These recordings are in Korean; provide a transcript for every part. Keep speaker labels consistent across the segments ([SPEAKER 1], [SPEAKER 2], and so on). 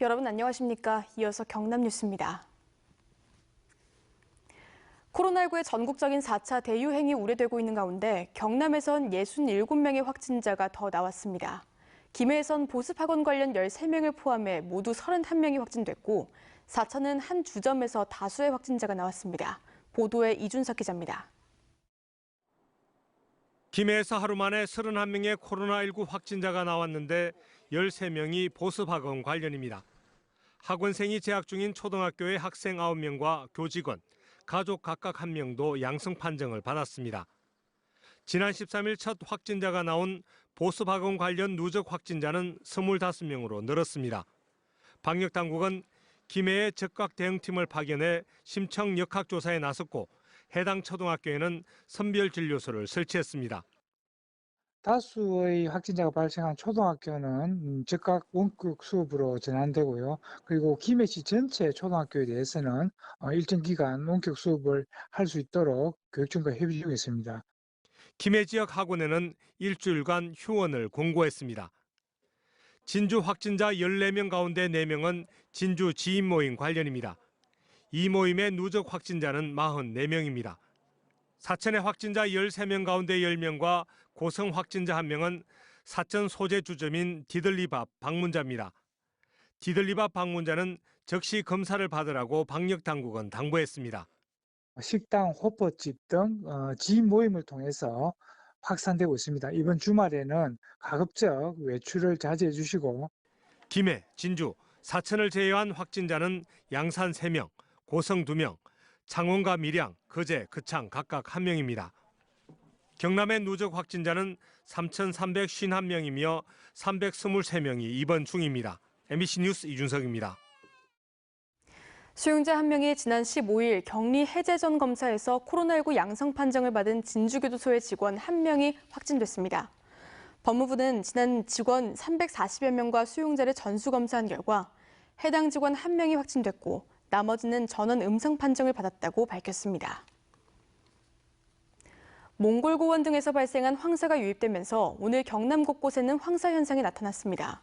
[SPEAKER 1] 여러분 안녕하십니까? 이어서 경남 뉴스입니다. 코로나19의 전국적인 4차 대유행이 우려되고 있는 가운데 경남에선 67명의 확진자가 더 나왔습니다. 김해에선 보습학원 관련 13명을 포함해 모두 31명이 확진됐고 4차는 한 주점에서 다수의 확진자가 나왔습니다. 보도에 이준석 기자입니다.
[SPEAKER 2] 김해에서 하루 만에 31명의 코로나19 확진자가 나왔는데 13명이 보습학원 관련입니다. 학원생이 재학 중인 초등학교의 학생 9명과 교직원, 가족 각각 1명도 양성 판정을 받았습니다. 지난 13일 첫 확진자가 나온 보습학원 관련 누적 확진자는 25명으로 늘었습니다. 방역당국은 김해에 즉각 대응팀을 파견해 심청 역학조사에 나섰고 해당 초등학교에는 선별진료소를 설치했습니다.
[SPEAKER 3] 다수의 확진자가 발생한 초등학교는 즉각 원격 수업으로 전환되고요. 그리고 김해시 전체 초등학교에 대해서는 일정 기간 원격 수업을 할 수 있도록 교육청과 협의 중에 있습니다.
[SPEAKER 2] 김해 지역 학원에는 일주일간 휴원을 공고했습니다. 진주 확진자 14명 가운데 4명은 진주 지인 모임 관련입니다. 이 모임의 누적 확진자는 44명입니다. 사천의 확진자 13명 가운데 10명과 고성 확진자 1명은 사천 소재 주점인 디들리밥 방문자입니다. 디들리밥 방문자는 즉시 검사를 받으라고 방역당국은 당부했습니다.
[SPEAKER 3] 식당, 호퍼집 등 지인 모임을 통해서 확산되고 있습니다. 이번 주말에는 가급적 외출을 자제해 주시고
[SPEAKER 2] 김해, 진주, 사천을 제외한 확진자는 양산 3명, 고성 2명, 창원과 밀양, 거제, 거창 각각 1명입니다. 경남의 누적 확진자는 3,351명이며 323명이 입원 중입니다. MBC 뉴스 이준석입니다.
[SPEAKER 1] 수용자 한 명이 지난 15일 격리 해제 전 검사에서 코로나19 양성 판정을 받은 진주교도소의 직원 한 명이 확진됐습니다. 법무부는 지난 직원 340여 명과 수용자를 전수검사한 결과 해당 직원 한 명이 확진됐고 나머지는 전원 음성 판정을 받았다고 밝혔습니다. 몽골 고원 등에서 발생한 황사가 유입되면서 오늘 경남 곳곳에는 황사 현상이 나타났습니다.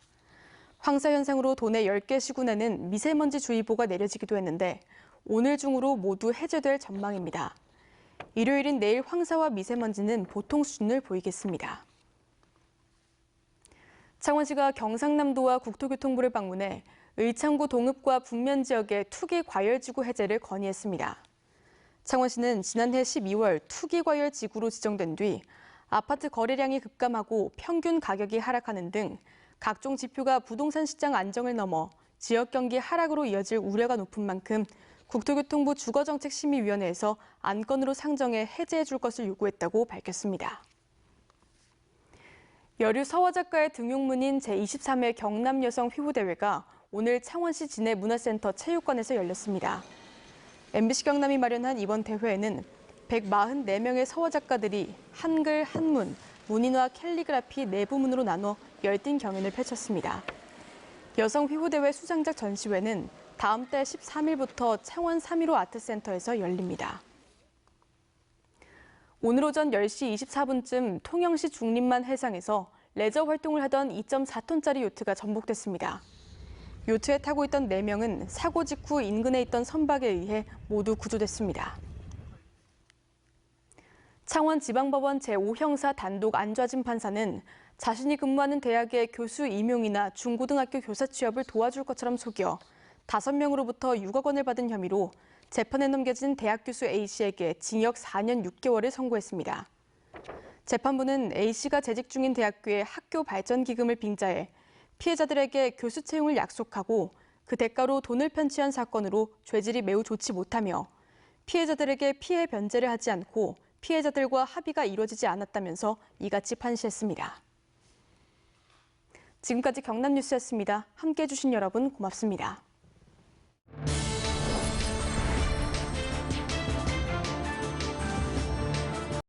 [SPEAKER 1] 황사 현상으로 도내 10개 시군에는 미세먼지 주의보가 내려지기도 했는데 오늘 중으로 모두 해제될 전망입니다. 일요일인 내일 황사와 미세먼지는 보통 수준을 보이겠습니다. 창원시가 경상남도와 국토교통부를 방문해 의창구 동읍과 북면 지역의 투기 과열지구 해제를 건의했습니다. 창원시는 지난해 12월 투기 과열 지구로 지정된 뒤 아파트 거래량이 급감하고 평균 가격이 하락하는 등 각종 지표가 부동산 시장 안정을 넘어 지역 경기 하락으로 이어질 우려가 높은 만큼 국토교통부 주거정책심의위원회에서 안건으로 상정해 해제해 줄 것을 요구했다고 밝혔습니다. 여류 서화 작가의 등용문인 제23회 경남 여성 휘후대회가 오늘 창원시 진해문화센터 체육관에서 열렸습니다. MBC 경남이 마련한 이번 대회에는 144명의 서화 작가들이 한글, 한문, 문인화, 캘리그라피 4부문으로 나눠 열띤 경연을 펼쳤습니다. 여성 휘후대회 수상작 전시회는 다음 달 13일부터 창원 3.15 아트센터에서 열립니다. 오늘 오전 10시 24분쯤 통영시 중림만 해상에서 레저 활동을 하던 2.4톤짜리 요트가 전복됐습니다. 요트에 타고 있던 4명은 사고 직후 인근에 있던 선박에 의해 모두 구조됐습니다. 창원지방법원 제5형사 단독 안좌진 판사는 자신이 근무하는 대학의 교수 임용이나 중고등학교 교사 취업을 도와줄 것처럼 속여 5명으로부터 6억 원을 받은 혐의로 재판에 넘겨진 대학 교수 A씨에게 징역 4년 6개월을 선고했습니다. 재판부는 A씨가 재직 중인 대학교의 학교 발전 기금을 빙자해 피해자들에게 교수 채용을 약속하고 그 대가로 돈을 편취한 사건으로 죄질이 매우 좋지 못하며 피해자들에게 피해 변제를 하지 않고 피해자들과 합의가 이루어지지 않았다면서 이같이 판시했습니다. 지금까지 경남뉴스였습니다. 함께해 주신 여러분 고맙습니다.